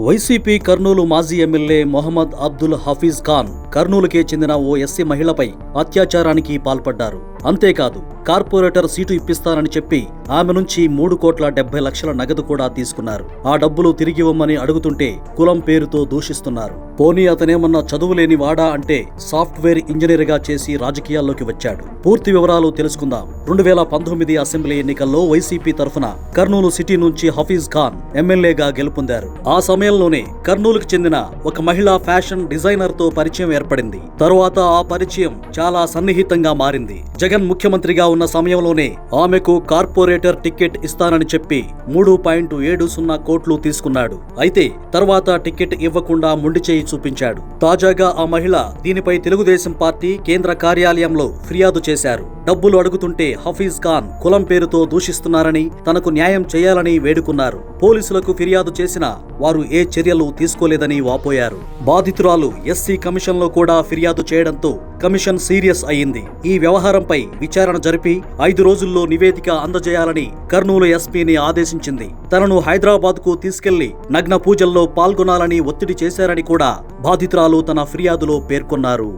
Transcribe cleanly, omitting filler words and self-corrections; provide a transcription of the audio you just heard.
YCP Kurnool మాజీ MLA Mohammed Abdul Hafeez Khan కర్నూలుకే చెందిన ఓ SC మహిళపై అత్యాచారానికి పాల్పడ్డారు. అంతేకాదు కార్పొరేటర్ సీటు ఇప్పిస్తానని చెప్పి ఆమె నుంచి 3,70,00,000 నగదు కూడా తీసుకున్నారు. ఆ డబ్బులు తిరిగివ్వమని అడుగుతుంటే కులం పేరుతో దూషిస్తున్నారు. పోనీ అతనేమన్నా చదువులేని వాడా అంటే సాఫ్ట్వేర్ ఇంజనీర్ గా చేసి రాజకీయాల్లోకి వచ్చాడు. పూర్తి వివరాలు తెలుసుకుందాం. 2019 అసెంబ్లీ ఎన్నికల్లో వైసీపీ తరఫున కర్నూలు సిటీ నుంచి హఫీజ్ ఖాన్ ఎమ్మెల్యేగా గెలుపొందారు. ఆ సమయంలోనే కర్నూలుకు చెందిన ఒక మహిళా ఫ్యాషన్ డిజైనర్ తో పరిచయం ఏర్పడింది. తరువాత ఆ పరిచయం చాలా సన్నిహితంగా మారింది. జగన్ ముఖ్యమంత్రిగా ఉన్న సమయంలోనే ఆమెకు కార్పొరేటర్ టికెట్ ఇస్తానని చెప్పి 3.70 కోట్లు తీసుకున్నాడు. అయితే తర్వాత టికెట్ ఇవ్వకుండా మొండి చేయి చూపించాడు. తాజాగా ఆ మహిళ దీనిపై తెలుగుదేశం పార్టీ కేంద్ర కార్యాలయంలో ఫిర్యాదు చేశారు. డబ్బులు అడుగుతుంటే హఫీజ్ ఖాన్ కులం పేరుతో దూషిస్తున్నారని, తనకు న్యాయం చేయాలని వేడుకున్నారు. పోలీసులకు ఫిర్యాదు చేసినా వారు ఏ చర్యలు తీసుకోలేదని వాపోయారు. బాధితురాలు ఎస్సీ కమిషన్ లో కూడా ఫిర్యాదు చేయడంతో కమిషన్ సీరియస్ అయింది. ఈ వ్యవహారంపై విచారణ జరిపి 5 రోజుల్లో నివేదిక అందజేయాలని కర్నూలు ఎస్పీని ఆదేశించింది. తనను హైదరాబాద్ కు తీసుకెళ్లి నగ్న పూజల్లో పాల్గొనాలని ఒత్తిడి చేశారని కూడా బాధితురాలు తన ఫిర్యాదులో పేర్కొన్నారు.